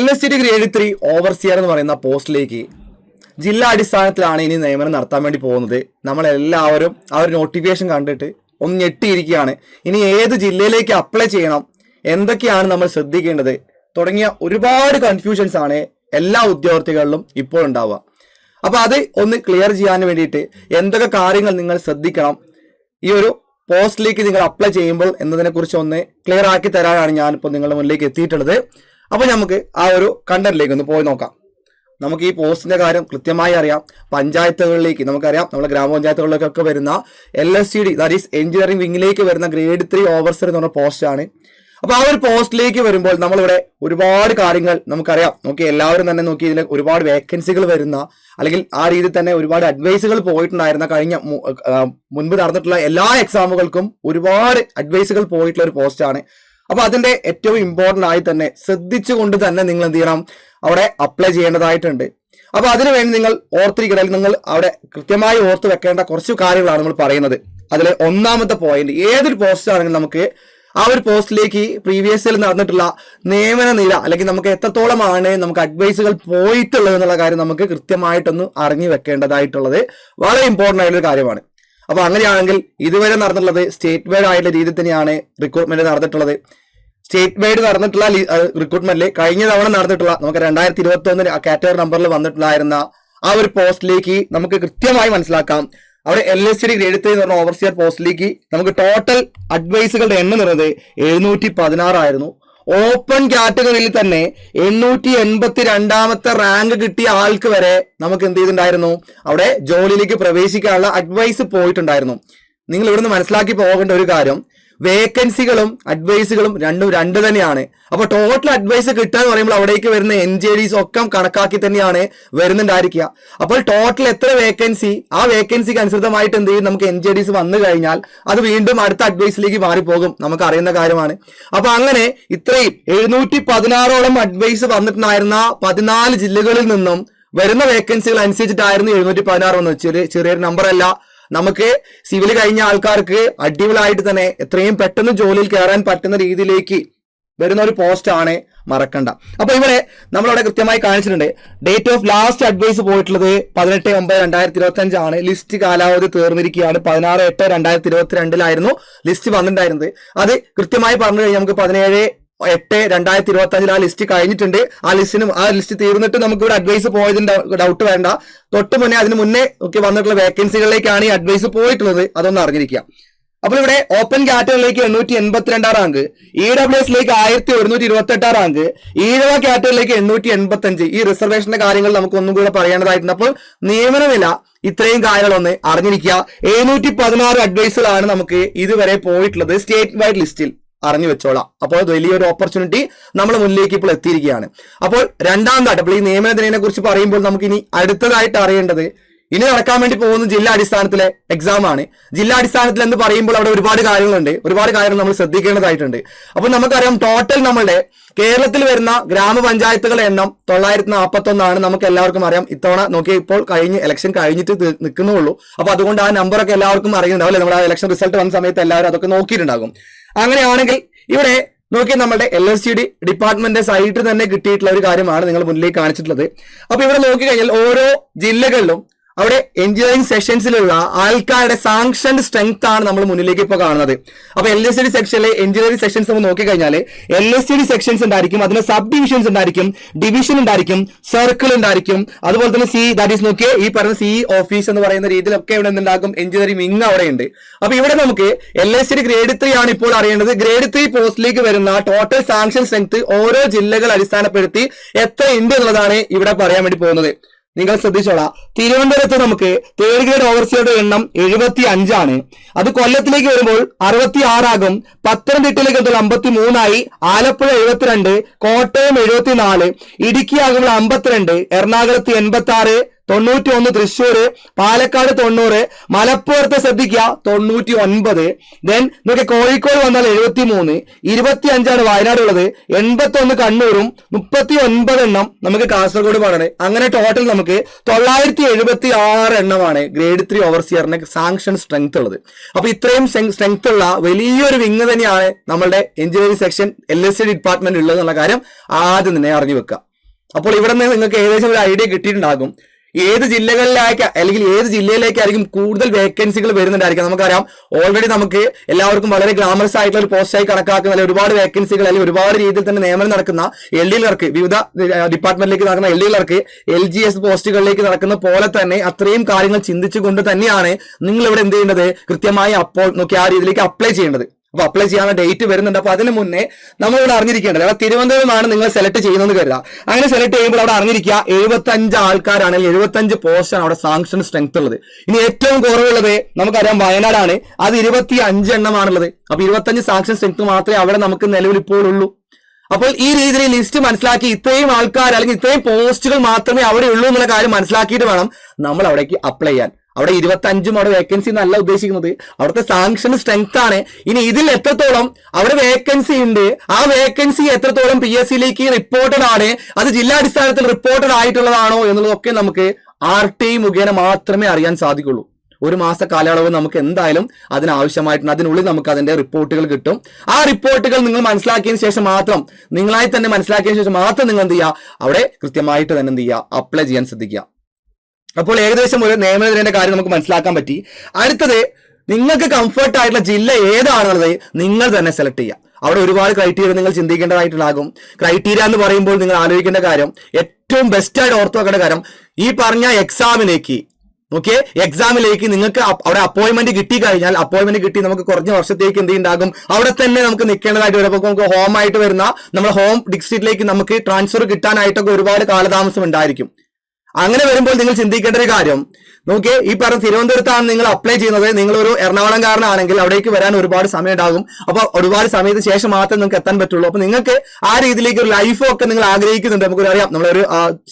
LSTD grade 3 overseer എന്ന് പറയുന്ന പോസ്റ്റിലേക്ക് ജില്ലാ അടിസ്ഥാനത്തിലാണ് ഇനി നിയമനം നടത്താൻ വേണ്ടി പോകുന്നത്. നമ്മളെല്ലാവരും ആ ഒരു നോട്ടിഫിക്കേഷൻ കണ്ടിട്ട് ഒന്ന് ഞെട്ടിയിരിക്കുകയാണ്. ഇനി ഏത് ജില്ലയിലേക്ക് അപ്ലൈ ചെയ്യണം, എന്തൊക്കെയാണ് നമ്മൾ ശ്രദ്ധിക്കേണ്ടത് തുടങ്ങിയ ഒരുപാട് കൺഫ്യൂഷൻസ് ആണ് എല്ലാ ഉദ്യോഗാർത്ഥികളിലും ഇപ്പോൾ ഉണ്ടാവുക. അപ്പോൾ അത് ഒന്ന് ക്ലിയർ ചെയ്യാൻ വേണ്ടിയിട്ട് എന്തൊക്കെ കാര്യങ്ങൾ നിങ്ങൾ ശ്രദ്ധിക്കണം ഈ ഒരു പോസ്റ്റിലേക്ക് നിങ്ങൾ അപ്ലൈ ചെയ്യുമ്പോൾ എന്നതിനെക്കുറിച്ച് ഒന്ന് ക്ലിയർ ആക്കി തരാനാണ് ഞാനിപ്പോൾ നിങ്ങളുടെ മുന്നിലേക്ക് എത്തിയിട്ടുള്ളത്. അപ്പോൾ നമുക്ക് ആ ഒരു കണ്ടന്റിലേക്ക് ഒന്ന് പോയി നോക്കാം. നമുക്ക് ഈ പോസ്റ്റിന്റെ കാര്യം കൃത്യമായി അറിയാം. പഞ്ചായത്തുകളിലേക്ക് നമുക്കറിയാം, നമ്മുടെ ഗ്രാമപഞ്ചായത്തുകളിലേക്കൊക്കെ വരുന്ന LSTD ദാറ്റ് ഈസ് എഞ്ചിനീയറിംഗ് വിങ്ങിലേക്ക് വരുന്ന ഗ്രേഡ് 3 ഓവർസിയർ എന്ന് പറഞ്ഞ പോസ്റ്റാണ്. അപ്പോൾ ആ ഒരു പോസ്റ്റിലേക്ക് വരുമ്പോൾ നമ്മളിവിടെ ഒരുപാട് കാര്യങ്ങൾ നമുക്കറിയാം. നോക്കി എല്ലാവരും തന്നെ നോക്കി ഇതിൽ ഒരുപാട് വേക്കൻസികൾ വരുന്ന അല്ലെങ്കിൽ ആ രീതിയിൽ തന്നെ ഒരുപാട് അഡ്വൈസുകൾ പോയിട്ടുണ്ടായിരുന്ന കഴിഞ്ഞ മുൻപ് നടന്നിട്ടുള്ള എല്ലാ എക്സാമുകൾക്കും ഒരുപാട് അഡ്വൈസുകൾ പോയിട്ടുള്ള ഒരു പോസ്റ്റാണ്. അപ്പോൾ അതിന്റെ ഏറ്റവും ഇമ്പോർട്ടൻ്റ് ആയി തന്നെ ശ്രദ്ധിച്ചുകൊണ്ട് തന്നെ നിങ്ങൾ എന്ത് ചെയ്യണം, അവിടെ അപ്ലൈ ചെയ്യേണ്ടതായിട്ടുണ്ട്. അപ്പോൾ അതിനുവേണ്ടി നിങ്ങൾ ഓർത്തിരിക്കണം, നിങ്ങൾ അവിടെ കൃത്യമായി ഓർത്ത് വെക്കേണ്ട കുറച്ച് കാര്യങ്ങളാണ് നമ്മൾ പറയുന്നത്. അതിൽ ഒന്നാമത്തെ പോയിന്റ്, ഏതൊരു പോസ്റ്റ് ആണെങ്കിലും നമുക്ക് ആ ഒരു പോസ്റ്റിലേക്ക് പ്രീവിയസിൽ നടന്നിട്ടുള്ള നിയമന നില അല്ലെങ്കിൽ നമുക്ക് എത്രത്തോളമാണ് നമുക്ക് അഡ്വൈസുകൾ പോയിട്ടുള്ളത് എന്നുള്ള കാര്യം നമുക്ക് കൃത്യമായിട്ടൊന്ന് അറിഞ്ഞു വെക്കേണ്ടതായിട്ടുള്ളത് വളരെ ഇമ്പോർട്ടൻ്റ് ആയിട്ടുള്ള കാര്യമാണ്. അപ്പൊ അങ്ങനെയാണെങ്കിൽ ഇതുവരെ നടന്നിട്ടുള്ളത് സ്റ്റേറ്റ് വൈഡ് ആയിട്ടുള്ള രീതിയിൽ തന്നെയാണ് റിക്രൂട്ട്മെന്റ് നടന്നിട്ടുള്ളത്. സ്റ്റേറ്റ് വൈഡ് നടന്നിട്ടുള്ള റിക്രൂട്ട്മെന്റിൽ കഴിഞ്ഞ തവണ നടന്നിട്ടുള്ള നമുക്ക് 2021 കാറ്റഗറി നമ്പറിൽ വന്നിട്ടുണ്ടായിരുന്ന ആ ഒരു പോസ്റ്റിലേക്ക് നമുക്ക് കൃത്യമായി മനസ്സിലാക്കാം. അവിടെ LSTD ഗ്രേഡ് 3 എന്ന് പറഞ്ഞ ഓവർസിയർ പോസ്റ്റിലേക്ക് നമുക്ക് ടോട്ടൽ അഡ്വൈസുകളുടെ എണ്ണം നിന്നത് 716 ആയിരുന്നു. ഓപ്പൺ കാറ്റഗറിയിൽ തന്നെ 882ാമത്തെ റാങ്ക് കിട്ടിയ ആൾക്ക് വരെ നമുക്ക് എന്ത് ചെയ്തിട്ടുണ്ടായിരുന്നു, അവിടെ ജോലിയിലേക്ക് പ്രവേശിക്കാനുള്ള അഡ്വൈസ് പോയിട്ടുണ്ടായിരുന്നു. നിങ്ങൾ ഇവിടുന്ന് മനസ്സിലാക്കി പോകേണ്ട ഒരു കാര്യം, വേക്കൻസികളും അഡ്വൈസുകളും രണ്ട് തന്നെയാണ്. അപ്പൊ ടോട്ടൽ അഡ്വൈസ് കിട്ടുക എന്ന് പറയുമ്പോൾ അവിടേക്ക് വരുന്ന NJDs ഒക്കെ കണക്കാക്കി തന്നെയാണ് വരുന്നുണ്ടായിരിക്കുക. അപ്പോൾ ടോട്ടൽ എത്ര വേക്കൻസി, ആ വേക്കൻസിക്ക് അനുസൃതമായിട്ട് എന്ത് ചെയ്യും, നമുക്ക് NJDs വന്നു കഴിഞ്ഞാൽ അത് വീണ്ടും അടുത്ത അഡ്വൈസിലേക്ക് മാറിപ്പോകും, നമുക്ക് അറിയുന്ന കാര്യമാണ്. അപ്പൊ അങ്ങനെ ഇത്രയും 716ഓളം അഡ്വൈസ് വന്നിട്ടുണ്ടായിരുന്ന 14 ജില്ലകളിൽ നിന്നും വരുന്ന വേക്കൻസികൾ അനുസരിച്ചിട്ടായിരുന്നു 716 വന്നത്. ചെറിയൊരു നമ്പർ അല്ല. നമുക്ക് സിവിൽ കഴിഞ്ഞ ആൾക്കാർക്ക് അടിപൊളിയായിട്ട് തന്നെ എത്രയും പെട്ടെന്ന് ജോലിയിൽ കയറാൻ പറ്റുന്ന രീതിയിലേക്ക് വരുന്ന ഒരു പോസ്റ്റ് ആണ്, മറക്കണ്ട. അപ്പൊ ഇവിടെ നമ്മളവിടെ കൃത്യമായി കാണിച്ചിട്ടുണ്ട്. ഡേറ്റ് ഓഫ് ലാസ്റ്റ് അഡ്വൈസ് പോയിട്ടുള്ളത് 18/9/2025 ആണ്. ലിസ്റ്റ് കാലാവധി തീർന്നിരിക്കുകയാണ്. 16/8/2022 ലിസ്റ്റ് വന്നിട്ടുണ്ടായിരുന്നത്. അത് കൃത്യമായി പറഞ്ഞു കഴിഞ്ഞാൽ നമുക്ക് 17/8/2025 ആ ലിസ്റ്റ് കഴിഞ്ഞിട്ടുണ്ട്. ആ ലിസ്റ്റ് തീർന്നിട്ട് നമുക്ക് ഇവിടെ അഡ്വൈസ് പോയതിന്റെ ഡൗട്ട് വേണ്ട. തൊട്ട് മുന്നേ അതിന് മുന്നേ ഒക്കെ വന്നിട്ടുള്ള വേക്കൻസികളിലേക്കാണ് ഈ അഡ്വൈസ് പോയിട്ടുള്ളത്, അതൊന്ന് അറിഞ്ഞിരിക്കുക. അപ്പോൾ ഇവിടെ ഓപ്പൺ കാറ്റഗറിയിലേക്ക് 882 റാങ്ക്, EWSലേക്ക് 1128 റാങ്ക്, ഈഴവ കാറ്റഗറിയിലേക്ക് 885. ഈ റിസർവേഷന്റെ കാര്യങ്ങൾ നമുക്ക് ഒന്നും കൂടെ പറയേണ്ടതായിട്ടുണ്ട്. അപ്പോൾ നിയമന നില ഇത്രയും കാര്യങ്ങളൊന്ന് അറിഞ്ഞിരിക്കുക. 716 അഡ്വൈസുകളാണ് നമുക്ക് ഇതുവരെ പോയിട്ടുള്ളത് സ്റ്റേറ്റ് വൈഡ് ലിസ്റ്റിൽ, അറിഞ്ഞു വെച്ചോളാം. അപ്പോൾ വലിയൊരു ഓപ്പർച്യൂണിറ്റി നമ്മുടെ മുന്നിലേക്ക് ഇപ്പോൾ എത്തിയിരിക്കുകയാണ്. അപ്പോൾ രണ്ടാമതായിട്ട് അപ്പോൾ ഈ നിയമനത്തിനെ കുറിച്ച് പറയുമ്പോൾ നമുക്ക് ഇനി അടുത്തതായിട്ട് അറിയേണ്ടത് ഇനി നടക്കാൻ വേണ്ടി പോകുന്ന ജില്ലാ അടിസ്ഥാനത്തിലെ എക്സാം ആണ്. ജില്ലാ അടിസ്ഥാനത്തിൽ എന്ന് പറയുമ്പോൾ അവിടെ ഒരുപാട് കാര്യങ്ങളുണ്ട്, ഒരുപാട് കാര്യങ്ങൾ നമ്മൾ ശ്രദ്ധിക്കേണ്ടതായിട്ടുണ്ട്. അപ്പോൾ നമുക്കറിയാം ടോട്ടൽ നമ്മളുടെ കേരളത്തിൽ വരുന്ന ഗ്രാമപഞ്ചായത്തുകളുടെ എണ്ണം 941 ആണ്. നമുക്ക് എല്ലാവർക്കും അറിയാം. ഇത്തവണ നോക്കിയാൽ ഇപ്പോൾ ഇലക്ഷൻ കഴിഞ്ഞിട്ട് നിൽക്കുന്നുള്ളൂ. അപ്പൊ അതുകൊണ്ട് ആ നമ്പറൊക്കെ എല്ലാവർക്കും അറിയുന്നുണ്ടാവും അല്ലെ, നമ്മുടെ ആ ഇലക്ഷൻ റിസൾട്ട് വന്ന സമയത്ത് എല്ലാവരും അതൊക്കെ നോക്കിയിട്ടുണ്ടാകും. അങ്ങനെയാണെങ്കിൽ ഇവിടെ നോക്കി നമ്മുടെ LSTD ഡിപ്പാർട്ട്മെന്റ് സൈറ്റിൽ തന്നെ കിട്ടിയിട്ടുള്ള ഒരു കാര്യമാണ് നിങ്ങൾ മുന്നിലേക്ക് കാണിച്ചിട്ടുള്ളത്. അപ്പൊ ഇവിടെ നോക്കിക്കഴിഞ്ഞാൽ ഓരോ ജില്ലകളിലും അവിടെ എഞ്ചിനീയറിംഗ് സെക്ഷൻസിലുള്ള ആൾക്കാരുടെ സാങ്ഷൻ സ്ട്രെങ്ത് ആണ് നമ്മൾ മുന്നിലേക്ക് ഇപ്പോൾ കാണുന്നത്. അപ്പൊ LSTD സെക്ഷനിലെ എഞ്ചിനീയറിംഗ് സെക്ഷൻസ് നമ്മൾ നോക്കിക്കഴിഞ്ഞാൽ LSTD സെക്ഷൻസ് ഉണ്ടായിരിക്കും, അതിന് സബ് ഡിവിഷൻസ് ഉണ്ടായിരിക്കും, ഡിവിഷൻ ഉണ്ടായിരിക്കും, സർക്കിൾ ഉണ്ടായിരിക്കും, അതുപോലെ തന്നെ ദാറ്റ് ഈസ് നോക്കിയേ ഈ പറഞ്ഞ CE ഓഫീസ് എന്ന് പറയുന്ന രീതിയിലൊക്കെ ഇവിടെ എന്തുണ്ടാകും, എഞ്ചിനീയറിംഗ് വിങ് അവിടെ ഉണ്ട്. അപ്പൊ ഇവിടെ നമുക്ക് LSTD ഗ്രേഡ് 3 ആണ് ഇപ്പോൾ അറിയേണ്ടത്. ഗ്രേഡ് 3 പോസ്റ്റിലേക്ക് വരുന്ന ടോട്ടൽ സാങ്ഷൻ സ്ട്രെങ്ത് ഓരോ ജില്ലകൾ അടിസ്ഥാനപ്പെടുത്തി എത്ര ഉണ്ട് എന്നുള്ളതാണ് ഇവിടെ പറയാൻ വേണ്ടി പോകുന്നത്. നിങ്ങൾ ശ്രദ്ധിച്ചോളാം. തിരുവനന്തപുരത്ത് നമുക്ക് തേർഡ് ഗ്രേഡ് ഓവർസിയറുടെ എണ്ണം 75 ആണ്. അത് കൊല്ലത്തിലേക്ക് വരുമ്പോൾ 66 ആകും. പത്തനംതിട്ടയിലേക്ക് എത്തുമ്പോൾ 53 ആയി. ആലപ്പുഴ 72, കോട്ടയം 74, ഇടുക്കി ആകുമ്പോൾ 52, എറണാകുളത്ത് 86, 91, തൃശ്ശൂർ, പാലക്കാട് 90, മലപ്പുറത്ത് ശ്രദ്ധിക്കുക 99, ദെൻ നോക്കിയ കോഴിക്കോട് വന്നാൽ 73, 25 വയനാട് ഉള്ളത്, 81 കണ്ണൂരും, 39 എണ്ണം നമുക്ക് കാസർഗോഡ് പാടാണ്. അങ്ങനെ ടോട്ടൽ നമുക്ക് 976 എണ്ണമാണ് ഗ്രേഡ് 3 ഓവർസിയറിന്റെ സാങ്ഷൻ സ്ട്രെങ്ത് ഉള്ളത്. അപ്പൊ ഇത്രയും സ്ട്രെങ്ത് ഉള്ള വലിയൊരു വിങ് തന്നെയാണ് നമ്മളുടെ എഞ്ചിനീയറിംഗ് സെക്ഷൻ LSC ഡിപ്പാർട്ട്മെന്റ് ഉള്ളത് എന്നുള്ള കാര്യം ആദ്യം തന്നെ അറിഞ്ഞു വെക്കുക. അപ്പോൾ ഇവിടെ നിന്ന് നിങ്ങൾക്ക് ഏകദേശം ഒരു ഐഡിയ കിട്ടിയിട്ടുണ്ടാകും ഏത് ജില്ലകളിലേക്ക് അല്ലെങ്കിൽ ഏത് ജില്ലയിലേക്കായിരിക്കും കൂടുതൽ വേക്കൻസികൾ വരുന്നുണ്ടായിരിക്കും. നമുക്കറിയാം ഓൾറെഡി നമുക്ക് എല്ലാവർക്കും വളരെ ഗ്ലാമറസ് ആയിട്ടുള്ള ഒരു പോസ്റ്റായി കണക്കാക്കുന്ന അല്ലെങ്കിൽ ഒരുപാട് വേക്കൻസികൾ അല്ലെങ്കിൽ ഒരുപാട് രീതിയിൽ തന്നെ നിയമനം നടക്കുന്ന LD ക്ലർക്ക്, വിവിധ ഡിപ്പാർട്ട്മെന്റിലേക്ക് നടക്കുന്ന LD ക്ലർക്ക്, LGS പോസ്റ്റുകളിലേക്ക് നടക്കുന്ന പോലെ തന്നെ അത്രയും കാര്യങ്ങൾ ചിന്തിച്ചുകൊണ്ട് തന്നെയാണ് നിങ്ങൾ ഇവിടെ എന്ത് ചെയ്യേണ്ടത്, കൃത്യമായി അപ്പോൾ നോക്കി ആ രീതിയിലേക്ക് അപ്ലൈ ചെയ്യേണ്ടത്. അപ്പൊ അപ്ലൈ ചെയ്യാനുള്ള ഡേറ്റ് വരുന്നുണ്ട്. അപ്പൊ അതിന് മുന്നേ നമ്മളിവിടെ അറിഞ്ഞിരിക്കേണ്ടത്, അവിടെ തിരുവനന്തപുരമാണ് നിങ്ങൾ സെലക്ട് ചെയ്യുന്നത് കരുതുക. അങ്ങനെ സെലക്ട് ചെയ്യുമ്പോൾ അവിടെ അറിഞ്ഞിരിക്കുക 75 ആൾക്കാരാണെങ്കിൽ 75 പോസ്റ്റാണ് അവിടെ സാങ്ഷൻ സ്ട്രെങ്ത് ഉള്ളത്. ഇനി ഏറ്റവും കുറവുള്ളത് നമുക്കറിയാം വയനാടാണ്, അത് 25 എണ്ണമാണുള്ളത്. അപ്പൊ 25 സാങ്ഷൻ സ്ട്രെങ്ത് മാത്രമേ അവിടെ നമുക്ക് നിലവിൽ ഇപ്പോൾ ഉള്ളൂ. അപ്പോൾ ഈ രീതിയിൽ ലിസ്റ്റ് മനസ്സിലാക്കി ഇത്രയും ആൾക്കാർ അല്ലെങ്കിൽ ഇത്രയും പോസ്റ്റുകൾ മാത്രമേ അവിടെ ഉള്ളൂ എന്നുള്ള കാര്യം മനസ്സിലാക്കിയിട്ട് വേണം നമ്മൾ അവിടേക്ക് അപ്ലൈ ചെയ്യാൻ. അവിടെ 25 അവിടെ വേക്കൻസി എന്നല്ല ഉദ്ദേശിക്കുന്നത്, അവിടുത്തെ സാങ്ഷൻ സ്ട്രെങ്ത് ആണ്. ഇനി ഇതിൽ എത്രത്തോളം അവിടെ വേക്കൻസി ഉണ്ട്, ആ വേക്കൻസി എത്രത്തോളം PSCയിലേക്ക് റിപ്പോർട്ടഡ് ആണ്, അത് ജില്ലാടിസ്ഥാനത്തിൽ റിപ്പോർട്ടഡ് ആയിട്ടുള്ളതാണോ എന്നുള്ളതൊക്കെ നമുക്ക് RTI മുഖേന മാത്രമേ അറിയാൻ സാധിക്കുള്ളൂ. ഒരു മാസ കാലയളവ് നമുക്ക് എന്തായാലും അതിനാവശ്യമായിട്ടുണ്ട്. അതിനുള്ളിൽ നമുക്ക് അതിന്റെ റിപ്പോർട്ടുകൾ കിട്ടും. ആ റിപ്പോർട്ടുകൾ നിങ്ങൾ മനസ്സിലാക്കിയതിനു ശേഷം മാത്രം, നിങ്ങളായി തന്നെ മനസ്സിലാക്കിയതിനു ശേഷം മാത്രം നിങ്ങൾ എന്ത് ചെയ്യുക, അവിടെ കൃത്യമായിട്ട് തന്നെ എന്ത് ചെയ്യുക, അപ്ലൈ ചെയ്യാൻ ശ്രദ്ധിക്കുക. അപ്പോൾ ഏകദേശം ഒരു നിയമനത്തിന്റെ കാര്യം നമുക്ക് മനസ്സിലാക്കാൻ പറ്റി. അടുത്തത്, നിങ്ങൾക്ക് കംഫർട്ട് ആയിട്ടുള്ള ജില്ല ഏതാണെന്നുള്ളത് നിങ്ങൾ തന്നെ സെലക്ട് ചെയ്യുക. അവിടെ ഒരുപാട് ക്രൈറ്റീരിയ നിങ്ങൾ ചിന്തിക്കേണ്ടതായിട്ടുണ്ടാകും. ക്രൈറ്റീരിയ എന്ന് പറയുമ്പോൾ നിങ്ങൾ ആലോചിക്കേണ്ട കാര്യം, ഏറ്റവും ബെസ്റ്റായിട്ട് ഓർത്തു വെക്കേണ്ട കാര്യം, ഈ പറഞ്ഞ എക്സാമിലേക്ക് നിങ്ങൾക്ക് അവിടെ അപ്പോയിന്റ്മെന്റ് കിട്ടി കഴിഞ്ഞാൽ, അപ്പോയിന്റ്മെന്റ് കിട്ടി നമുക്ക് കുറഞ്ഞ വർഷത്തേക്ക് എന്ത് ഉണ്ടാകും, അവിടെ തന്നെ നമുക്ക് നിൽക്കേണ്ടതായിട്ട് വരും. അപ്പോൾ നമുക്ക് ഹോം ആയിട്ട് വരുന്ന നമ്മുടെ ഹോം ഡിസ്ട്രിക്റ്റിലേക്ക് നമുക്ക് ട്രാൻസ്ഫർ കിട്ടാനായിട്ടൊക്കെ ഒരുപാട് കാലതാമസം ഉണ്ടായിരിക്കും. അങ്ങനെ വരുമ്പോൾ നിങ്ങൾ ചിന്തിക്കേണ്ട ഒരു കാര്യം, നോക്കിയേ, ഈ പറഞ്ഞ തിരുവനന്തപുരത്താണ് നിങ്ങൾ അപ്ലൈ ചെയ്യുന്നത്, നിങ്ങളൊരു എറണാകുളംകാരനാണെങ്കിൽ അവിടേക്ക് വരാൻ ഒരുപാട് സമയം ഉണ്ടാകും. അപ്പൊ ഒരുപാട് സമയത്തിന് ശേഷം മാത്രമേ നിങ്ങൾക്ക് എത്താൻ പറ്റുള്ളൂ. അപ്പൊ നിങ്ങൾക്ക് ആ രീതിയിലേക്ക് ഒരു ലൈഫൊക്കെ നിങ്ങൾ ആഗ്രഹിക്കുന്നുണ്ട്. നമുക്കറിയാം, നമ്മളൊരു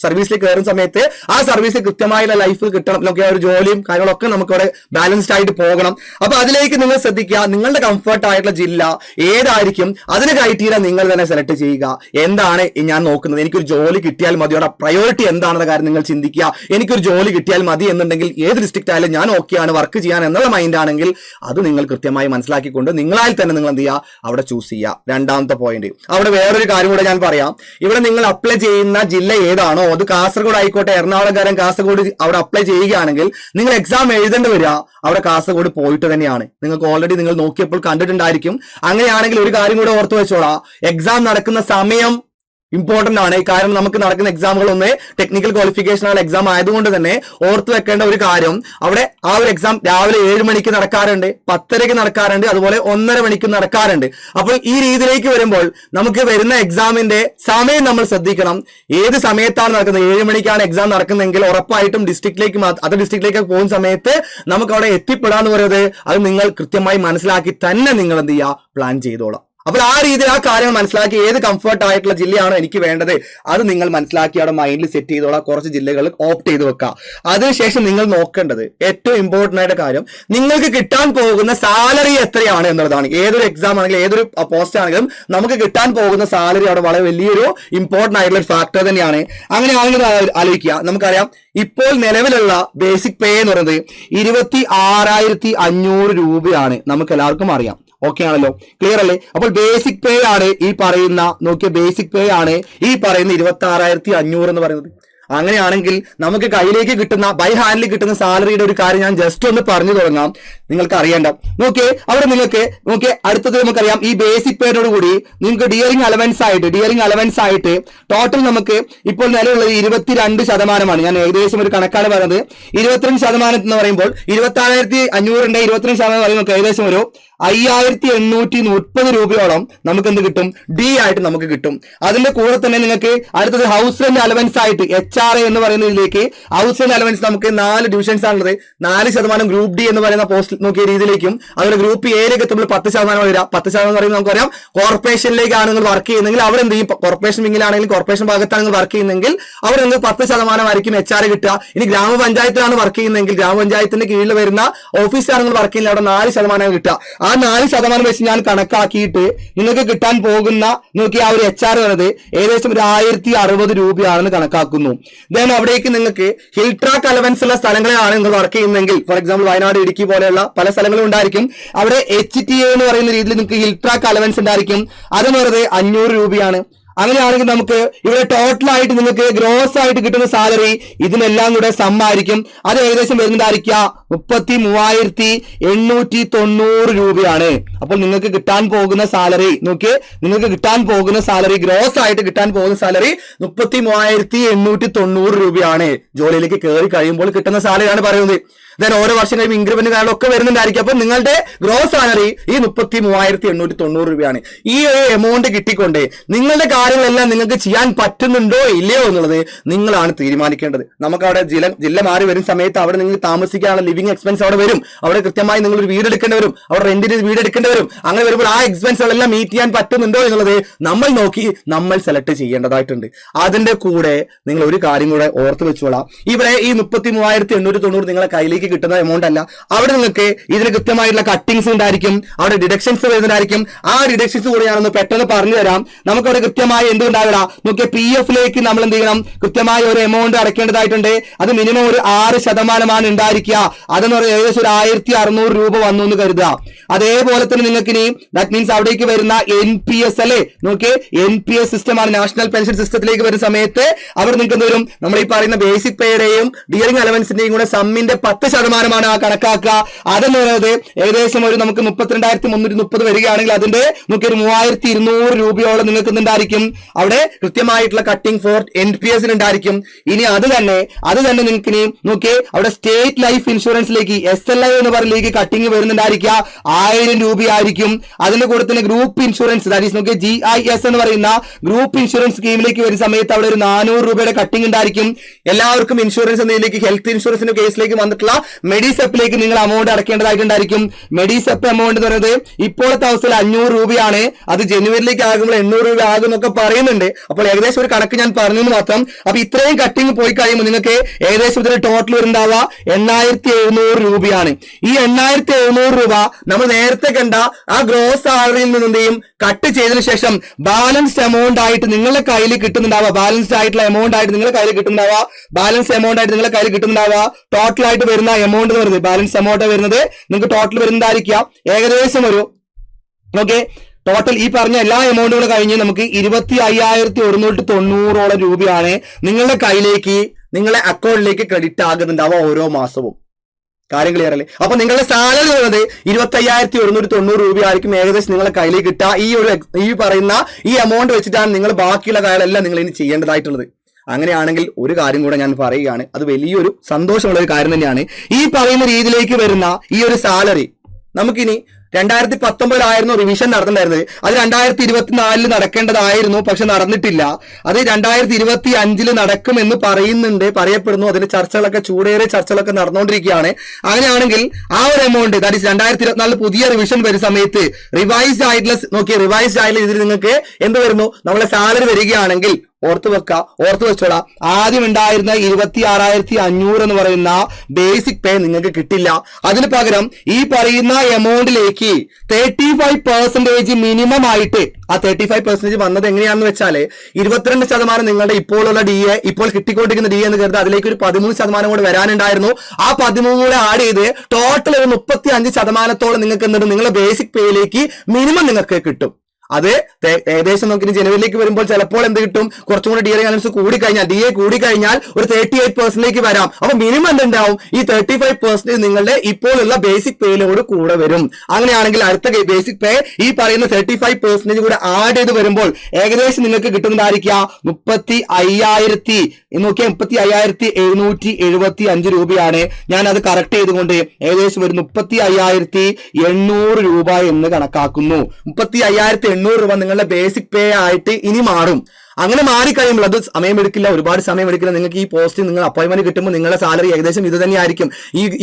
സർവീസിലേക്ക് കയറുന്ന സമയത്ത് ആ സർവീസിൽ കൃത്യമായുള്ള ലൈഫ് കിട്ടണം, നമുക്ക് ഒരു ജോലിയും കാര്യങ്ങളൊക്കെ നമുക്ക് അവിടെ ബാലൻസ്ഡ് ആയിട്ട് പോകണം. അപ്പൊ അതിലേക്ക് നിങ്ങൾ ശ്രദ്ധിക്കുക, നിങ്ങളുടെ കംഫർട്ട് ആയിട്ടുള്ള ജില്ല ഏതായിരിക്കും, അതിന് ക്രൈറ്റീരിയ നിങ്ങൾ തന്നെ സെലക്ട് ചെയ്യുക. എന്താണ് ഞാൻ നോക്കുന്നത്, എനിക്കൊരു ജോലി കിട്ടിയാൽ മതി, അവിടെ പ്രയോറിറ്റി എന്താണെന്ന കാര്യം നിങ്ങൾ ചിന്തിക്കുക. എനിക്കൊരു ജോലി കിട്ടിയാൽ മതി എന്നുണ്ടെങ്കിൽ ഏത് ഡിസ്ട്രിക്റ്റ് ആയാലും ഞാൻ ഓക്കെയാണ് വർക്ക് ചെയ്യാൻ എന്നുള്ള മൈൻഡ് ആണെങ്കിൽ അത് നിങ്ങൾ കൃത്യമായി മനസ്സിലാക്കിക്കൊണ്ട് നിങ്ങളായി തന്നെ നിങ്ങൾ എന്ത് ചെയ്യുക, അവിടെ ചൂസ് ചെയ്യുക. രണ്ടാമത്തെ പോയിന്റ്, അവിടെ വേറൊരു കാര്യം കൂടെ ഞാൻ പറയാം. ഇവിടെ നിങ്ങൾ അപ്ലൈ ചെയ്യുന്ന ജില്ല ഏതാണോ, അത് കാസർഗോഡ് ആയിക്കോട്ടെ, എറണാകുളംകാരൻ കാസർഗോഡ് അവിടെ അപ്ലൈ ചെയ്യുകയാണെങ്കിൽ നിങ്ങൾ എക്സാം എഴുതേണ്ടി വരിക അവിടെ കാസർഗോഡ് പോയിട്ട് തന്നെയാണ്. നിങ്ങൾക്ക് ഓൾറെഡി നിങ്ങൾ നോക്കിയപ്പോൾ കണ്ടിട്ടുണ്ടായിരിക്കും. അങ്ങനെയാണെങ്കിൽ ഒരു കാര്യം കൂടെ ഓർത്തു വെച്ചോളാം, എക്സാം നടക്കുന്ന സമയം ഇമ്പോർട്ടന്റ് ആണ്. കാരണം നമുക്ക് നടക്കുന്ന എക്സാമുകൾ ഒന്ന് ടെക്നിക്കൽ ക്വാളിഫിക്കേഷനുള്ള എക്സാം ആയതുകൊണ്ട് തന്നെ ഓർത്തു വെക്കേണ്ട ഒരു കാര്യം, അവിടെ ആ ഒരു എക്സാം രാവിലെ 7 മണിക്ക് നടക്കാറുണ്ട്, 10:30 നടക്കാറുണ്ട്, അതുപോലെ 1:30 മണിക്ക് നടക്കാറുണ്ട്. അപ്പോൾ ഈ രീതിയിലേക്ക് വരുമ്പോൾ നമുക്ക് വരുന്ന എക്സാമിന്റെ സമയം നമ്മൾ ശ്രദ്ധിക്കണം. ഏത് സമയത്താണ് നടക്കുന്നത്, 7 മണിക്കാണ് എക്സാം നടക്കുന്നതെങ്കിൽ ഉറപ്പായിട്ടും അത് ഡിസ്ട്രിക്റ്റിലേക്ക് പോകുന്ന സമയത്ത് നമുക്ക് അവിടെ എത്തിപ്പെടാന്ന് പറയുന്നത് അത് നിങ്ങൾ കൃത്യമായി മനസ്സിലാക്കി തന്നെ നിങ്ങൾ എന്ത് ചെയ്യുക, പ്ലാൻ ചെയ്തോളാം. അപ്പോൾ ആ രീതിയിൽ ആ കാര്യങ്ങൾ മനസ്സിലാക്കി ഏത് കംഫർട്ട് ആയിട്ടുള്ള ജില്ലയാണോ എനിക്ക് വേണ്ടത് അത് നിങ്ങൾ മനസ്സിലാക്കി അവിടെ മൈൻഡിൽ സെറ്റ് ചെയ്തോളാം. കുറച്ച് ജില്ലകൾ ഓപ്റ്റ് ചെയ്ത് വെക്കുക. അതിനുശേഷം നിങ്ങൾ നോക്കേണ്ടത് ഏറ്റവും ഇമ്പോർട്ടന്റ് ആയിട്ട് കാര്യം, നിങ്ങൾക്ക് കിട്ടാൻ പോകുന്ന സാലറി എത്രയാണ് എന്നുള്ളതാണ്. ഏതൊരു എക്സാം ആണെങ്കിലും ഏതൊരു പോസ്റ്റ് ആണെങ്കിലും നമുക്ക് കിട്ടാൻ പോകുന്ന സാലറി അവിടെ വളരെ വലിയൊരു ഇമ്പോർട്ടന്റ് ആയിട്ടുള്ള ഒരു ഫാക്ടർ തന്നെയാണ്. അങ്ങനെയാണെങ്കിൽ ആലോചിക്കുക, നമുക്കറിയാം ഇപ്പോൾ നിലവിലുള്ള ബേസിക് പേ എന്ന് പറയുന്നത് 26,500 രൂപയാണ്. നമുക്ക് എല്ലാവർക്കും അറിയാം. ഓക്കെ ആണല്ലോ, ക്ലിയർ അല്ലേ? അപ്പോൾ ബേസിക് പേ ആണ് ഈ പറയുന്ന, നോക്കിയ ബേസിക് പേ ആണ് ഈ പറയുന്ന 26,500 എന്ന് പറയുന്നത്. അങ്ങനെയാണെങ്കിൽ നമുക്ക് കയ്യിലേക്ക് കിട്ടുന്ന ബൈ ഹാൻഡിൽ കിട്ടുന്ന സാലറിയുടെ ഒരു കാര്യം ഞാൻ ജസ്റ്റ് ഒന്ന് പറഞ്ഞു തുടങ്ങാം, നിങ്ങൾക്ക് അറിയേണ്ട. അവിടെ നിങ്ങൾക്ക് അടുത്തത് നമുക്കറിയാം, ഈ ബേസിക് പേയോട് കൂടി നിങ്ങൾക്ക് ഡിയറിംഗ് അലവൻസ് ആയിട്ട് ടോട്ടൽ നമുക്ക് ഇപ്പോൾ നിലവിലുള്ളത് 22%. ഞാൻ ഏകദേശം ഒരു കണക്കാണ് പറയുന്നത്. 22% എന്ന് പറയുമ്പോൾ 26,500 22% പറയുമ്പോൾ ഏകദേശം ഒരു 5,830 രൂപയോളം നമുക്ക് എന്ത് കിട്ടും, ഡി ആയിട്ട് നമുക്ക് കിട്ടും. അതിന്റെ കൂടെ തന്നെ നിങ്ങൾക്ക് അടുത്തത് ഹൗസ് റെന്റ് അലവൻസ് ആയിട്ട് HR എന്ന് പറയുന്നതിലേക്ക് ഔട്ട്സൈഡ് അലവൻസ് നമുക്ക് 4 ഡിവിഷൻസ് ആണുള്ളത്. 4% ഗ്രൂപ്പ് ഡി എന്ന് പറയുന്ന പോസ്റ്റ് നോക്കിയ രീതിയിലേക്കും അതുപോലെ ഗ്രൂപ്പ് എയിലേക്ക് എത്തുമ്പോൾ 10% വരിക. 10% എന്ന് പറയുമ്പോൾ നമുക്കറിയാം കോർപ്പറേഷനിലേക്കാണ് നിങ്ങൾ വർക്ക് ചെയ്യുന്നെങ്കിൽ അവർ എന്ത് ചെയ്യും, കോർപ്പറേഷൻ വിങ്ങിലാണെങ്കിൽ കോർപ്പറേഷൻ ഭാഗത്താണ് നിങ്ങൾ വർക്ക് ചെയ്യുന്നെങ്കിൽ അവർ നിങ്ങൾക്ക് 10% ആയിരിക്കും HR കിട്ടുക. ഇനി ഗ്രാമപഞ്ചായത്തിലാണ് വർക്ക് ചെയ്യുന്നതെങ്കിൽ ഗ്രാമപഞ്ചായത്തിന്റെ കീഴിൽ വരുന്ന ഓഫീസിലാണ് നിങ്ങൾ വർക്ക് ചെയ്യുന്നത്, അവിടെ 4% കിട്ടുക. ആ 4% വെച്ച് ഞാൻ കണക്കാക്കിയിട്ട് നിങ്ങൾക്ക് കിട്ടാൻ പോകുന്ന നോക്കി ആ ഒരു HR എന്നത് ഏകദേശം 1060 രൂപയാണെന്ന് കണക്കാക്കുന്നു. ദെൻ അവിടേക്ക് നിങ്ങൾക്ക് ഹിൽ ട്രാക്ക് അലവൻസ് ഉള്ള സ്ഥലങ്ങളിലാണ് നിങ്ങൾ വർക്ക് ചെയ്യുന്നതെങ്കിൽ, ഫോർ എക്സാമ്പിൾ വയനാട്, ഇടുക്കി പോലെയുള്ള പല സ്ഥലങ്ങളും ഉണ്ടായിരിക്കും. അവിടെ HTA എന്ന് പറയുന്ന രീതിയിൽ നിങ്ങൾക്ക് ഹിൽ ട്രാക്ക് അലവൻസ് ഉണ്ടായിരിക്കും. അതെന്ന് പറയുന്നത് 500 രൂപയാണ്. അങ്ങനെയാണെങ്കിൽ നമുക്ക് ഇവിടെ ടോട്ടലായിട്ട് നിങ്ങൾക്ക് ഗ്രോസ് ആയിട്ട് കിട്ടുന്ന സാലറി ഇതിനെല്ലാം കൂടെ സമ്മായിരിക്കും. അത് ഏകദേശം വരുന്നതായിരിക്കുക 33,890 രൂപയാണ്. അപ്പോൾ നിങ്ങൾക്ക് കിട്ടാൻ പോകുന്ന സാലറി നോക്കിയേ, നിങ്ങൾക്ക് കിട്ടാൻ പോകുന്ന സാലറി ഗ്രോസ് ആയിട്ട് കിട്ടാൻ പോകുന്ന സാലറി 33,890 രൂപയാണ്. ജോലിയിലേക്ക് കയറി കഴിയുമ്പോൾ കിട്ടുന്ന സാലറിയാണ് പറയുന്നത്. ദെൻ ഓരോ വർഷം കഴിയുമ്പോൾ ഇൻക്രിമെന്റ് കാര്യങ്ങളൊക്കെ വരുന്നുണ്ടായിരിക്കും. അപ്പൊ നിങ്ങളുടെ ഗ്രോസ് സാലറി ഈ 33,890 രൂപയാണ്. ഈ ഒരു എമൗണ്ട് കിട്ടിക്കൊണ്ട് നിങ്ങളുടെ കാര്യങ്ങളെല്ലാം നിങ്ങൾക്ക് ചെയ്യാൻ പറ്റുന്നുണ്ടോ ഇല്ലയോ എന്നുള്ളത് നിങ്ങളാണ് തീരുമാനിക്കേണ്ടത്. നമുക്ക് അവിടെ ജില്ല മാറി വരുന്ന സമയത്ത് അവിടെ നിങ്ങൾക്ക് താമസിക്കാനുള്ള ലിവിംഗ് എക്സ്പെൻസ് അവിടെ വരും. അവിടെ കൃത്യമായി നിങ്ങൾ ഒരു വീട് എടുക്കേണ്ടി വരും, അവിടെ റെന്റിന് വീട് എടുക്കേണ്ടി വരും. അങ്ങനെ വരുമ്പോൾ ആ എക്സ്പെൻസുകളെല്ലാം മീറ്റ് ചെയ്യാൻ പറ്റുന്നുണ്ടോ എന്നുള്ളത് നമ്മൾ നോക്കി നമ്മൾ സെലക്ട് ചെയ്യേണ്ടതായിട്ടുണ്ട്. അതിന്റെ കൂടെ നിങ്ങൾ ഒരു കാര്യം കൂടെ ഓർത്ത് വെച്ചോളാം. ഇവിടെ ഈ 33,890 നിങ്ങളെ കയ്യിലേക്ക് കിട്ടുന്ന എമൗണ്ട് അല്ല. അവിടെ നിങ്ങൾക്ക് ഇതിന് കൃത്യമായിട്ടുള്ള കട്ടിങ്സ് ഉണ്ടായിരിക്കും, അവിടെ ഡിഡക്ഷൻസ് വരുന്നതായിരിക്കും. ആ ഡിഡക്ഷൻസ് കൂടെ ഞാനൊന്ന് പെട്ടെന്ന് പറഞ്ഞു തരാം. നമുക്കവിടെ കൃത്യമായി എന്തുണ്ടാവില്ല നോക്കിയ PF-ലേക്ക് നമ്മൾ എന്ത് ചെയ്യണം, കൃത്യമായ ഒരു എമൗണ്ട് അടയ്ക്കേണ്ടതായിട്ടുണ്ട്. അത് മിനിമം ഒരു 6% ഉണ്ടായിരിക്കുക. അതെന്ന് പറയുന്നത് ഏകദേശം ഒരു 1,600 രൂപ വന്നു എന്ന് കരുതുക. അതേപോലെ തന്നെ നിങ്ങൾക്ക് ഇനി ദാറ്റ് മീൻസ് അവിടേക്ക് വരുന്ന NPS അല്ലേ, നോക്കിയേ NPS സിസ്റ്റമാണ്, നാഷണൽ പെൻഷൻ സിസ്റ്റത്തിലേക്ക് വരുന്ന സമയത്ത് അവർ നിങ്ങൾക്ക് എന്ത് വരും, നമ്മൾ ഈ പറയുന്ന ബേസിക് പേയുടെയും ഡിയറിംഗ് അലവൻസിന്റെയും കൂടെ സമ്മിന്റെ 10% ആ കണക്കാക്കുക. അതെന്ന് പറയുന്നത് ഏകദേശം ഒരു നമുക്ക് 32,330 വരികയാണെങ്കിൽ അതിന്റെ നമുക്ക് ഒരു 3,200 രൂപയോളം നിങ്ങൾക്ക് ഉണ്ടായിരിക്കും. അവിടെ കൃത്യമായിട്ടുള്ള കട്ടിംഗ് ഫോർ NPS ഉണ്ടായിരിക്കും. ഇനി അത് തന്നെ നിങ്ങൾക്ക് ഇനി നോക്കിയേ അവിടെ സ്റ്റേറ്റ് ലൈഫ് ഇൻഷുറൻസിലേക്ക് SLI എന്ന് പറയുന്നതിലേക്ക് കട്ടിംഗ് വരുന്നുണ്ടായിരിക്കുക 1000 രൂപയായിരിക്കും. അതിന്റെ കൂടെ തന്നെ ഗ്രൂപ്പ് ഇൻഷുറൻസ് ദാറ്റ് ഈസ് നോക്കിയേ GIS എന്ന് പറയുന്ന ഗ്രൂപ്പ് ഇൻഷുറൻസ് സ്കീമിലേക്ക് വരുന്ന സമയത്ത് അവിടെ ഒരു 400 രൂപയുടെ കട്ടിംഗ് ഉണ്ടായിരിക്കും. എല്ലാവർക്കും ഇൻഷുറൻസ് എന്നതിലേക്ക് ഹെൽത്ത് ഇൻഷുറൻസിന്റെ കേസിലേക്ക് വന്നിട്ടുള്ള മെഡിസെപ്പിലേക്ക് നിങ്ങൾ അമൗണ്ട് അടയ്ക്കേണ്ടതായിട്ടുണ്ടായിരിക്കും. മെഡിസെപ്പ് എമൗണ്ട് എന്ന് പറയുന്നത് ഇപ്പോഴത്തെ അവസ്ഥയിൽ 500 രൂപയാണ്. അത് ജനുവരിയിലേക്ക് ആകുമ്പോൾ 800 രൂപ ആകും എന്നൊക്കെ പറയുന്നുണ്ട്. അപ്പോൾ ഏകദേശം ഒരു കണക്ക് ഞാൻ പറഞ്ഞു മാത്രം. അപ്പൊ ഇത്രയും കട്ടിങ് പോയി കഴിയുമ്പോൾ നിങ്ങൾക്ക് ഏകദേശം ഇതിന്റെ ടോട്ടൽ വരുന്നുണ്ടാവുക 8,700 രൂപയാണ്. ഈ 8,700 രൂപ നമ്മൾ നേരത്തെ കണ്ട ആ ഗ്രോസ് സാലറിയിൽ നിന്ന് എന്ത് ചെയ്യും, കട്ട് ചെയ്തതിനു ശേഷം ബാലൻസ്ഡ് എമൗണ്ട് ആയിട്ട് നിങ്ങളുടെ കയ്യിൽ കിട്ടുന്നുണ്ടാവുക. ബാലൻസ്ഡ് ആയിട്ടുള്ള എമൗണ്ട് ആയിട്ട് നിങ്ങളുടെ കയ്യിൽ കിട്ടുന്നുണ്ടാവുക. ബാലൻസ് എമൗണ്ട് ആയിട്ട് നിങ്ങളുടെ കയ്യിൽ കിട്ടുന്നുണ്ടാവുക. ടോട്ടൽ ആയിട്ട് വരുന്ന എമൗണ്ട് എന്ന് പറയുന്നത് ബാലൻസ് എമൗണ്ട് വരുന്നത് നിങ്ങൾക്ക് ടോട്ടൽ വരുന്നതായിരിക്കാം ഏകദേശം ഒരു ഓക്കെ ടോട്ടൽ ഈ പറഞ്ഞ എല്ലാ എമൗണ്ടുകളും കഴിഞ്ഞ് നമുക്ക് 25,190 രൂപയാണ് നിങ്ങളുടെ കയ്യിലേക്ക് നിങ്ങളുടെ അക്കൗണ്ടിലേക്ക് ക്രെഡിറ്റ് ആകുന്നുണ്ടാവുക ഓരോ മാസവും. കാര്യം ക്ലിയർ അല്ലേ? അപ്പൊ നിങ്ങളുടെ സാലറി വരുന്നത് 25,190 രൂപയായിരിക്കും ഏകദേശം നിങ്ങളുടെ കയ്യിലേക്ക് കിട്ടുക. ഈ പറയുന്ന ഈ എമൗണ്ട് വെച്ചിട്ടാണ് നിങ്ങൾ ബാക്കിയുള്ള കാര്യങ്ങളെല്ലാം നിങ്ങൾ ഇനി ചെയ്യേണ്ടതായിട്ടുള്ളത്. അങ്ങനെയാണെങ്കിൽ ഒരു കാര്യം കൂടെ ഞാൻ പറയുകയാണ്, അത് വലിയൊരു സന്തോഷമുള്ള ഒരു കാര്യം തന്നെയാണ്. ഈ പറയുന്ന രീതിയിലേക്ക് വരുന്ന ഈ ഒരു സാലറി നമുക്കിനി 2019 റിവിഷൻ നടന്നിട്ടുണ്ടായിരുന്നത്. അത് 2024 നടക്കേണ്ടതായിരുന്നു, പക്ഷെ നടന്നിട്ടില്ല. അത് 2025 നടക്കുമെന്ന് പറയപ്പെടുന്നു. അതിന്റെ ചർച്ചകളൊക്കെ ചൂടേറിയ ചർച്ചകളൊക്കെ നടന്നുകൊണ്ടിരിക്കുകയാണ്. അങ്ങനെയാണെങ്കിൽ ആ ഒരു എമൗണ്ട് ദാറ്റ് ഈസ് 2024 പുതിയ റിവിഷൻ വരുന്ന സമയത്ത് റിവൈസ്ഡ് ആയിട്ടുള്ള ഇതിൽ നിങ്ങൾക്ക് എന്ത് വരുന്നു, നമ്മളെ സാലറി വരികയാണെങ്കിൽ ഓർത്ത് വെച്ചോളാം. ആദ്യം ഉണ്ടായിരുന്ന 26,500 എന്ന് പറയുന്ന ബേസിക് പേ നിങ്ങൾക്ക് കിട്ടില്ല. അതിന് പകരം ഈ പറയുന്ന എമൗണ്ടിലേക്ക് 35% മിനിമം ആയിട്ട് ആ 35% വന്നത് എങ്ങനെയാണെന്ന് വെച്ചാല് 22% നിങ്ങളുടെ ഇപ്പോഴുള്ള DA ഇപ്പോൾ കിട്ടിക്കൊണ്ടിരിക്കുന്ന DA എന്ന് കരുതുക. അതിലേക്ക് ഒരു 13% കൂടെ വരാനുണ്ടായിരുന്നു. ആ 13 കൂടെ ആഡ് ചെയ്ത് ടോട്ടൽ ഒരു 35% നിങ്ങൾക്ക് എന്തുണ്ട് നിങ്ങളുടെ ബേസിക് പേയിലേക്ക് മിനിമം നിങ്ങൾക്ക് കിട്ടും. അത് ഏകദേശം നോക്കി ജനുവരിയിലേക്ക് വരുമ്പോൾ ചിലപ്പോൾ എന്ത് കിട്ടും, കുറച്ചും കൂടി DA കൂടിക്കഴിഞ്ഞാൽ ഒരു 38% വരാം. അപ്പൊ മിനിമം എന്തുണ്ടാവും, ഈ 35% നിങ്ങളുടെ ഇപ്പോഴുള്ള ബേസിക് പേയിലോട് കൂടെ വരും. അങ്ങനെയാണെങ്കിൽ അടുത്ത ബേസിക് പേ ഈ പറയുന്ന 35% കൂടെ ആഡ് ചെയ്ത് വരുമ്പോൾ ഏകദേശം നിങ്ങൾക്ക് കിട്ടുന്നതായിരിക്കുക 35,775 രൂപയാണ്. ഞാൻ അത് കറക്റ്റ് ചെയ്തുകൊണ്ട് ഏകദേശം ഒരു 35,800 രൂപ എന്ന് കണക്കാക്കുന്നു. 35,800 രൂപ നിങ്ങളുടെ ബേസിക് പേ ആയിട്ട് ഇനി മാറും. അങ്ങനെ മാറിക്കഴിയുമ്പോൾ അത് സമയമെടുക്കില്ല, ഒരുപാട് സമയമെടുക്കില്ല. നിങ്ങൾക്ക് ഈ പോസ്റ്റ് നിങ്ങൾ അപ്പോയിന്റ്മെന്റ് കിട്ടുമ്പോൾ നിങ്ങളുടെ സാലറി ഏകദേശം ഇത് തന്നെയായിരിക്കും.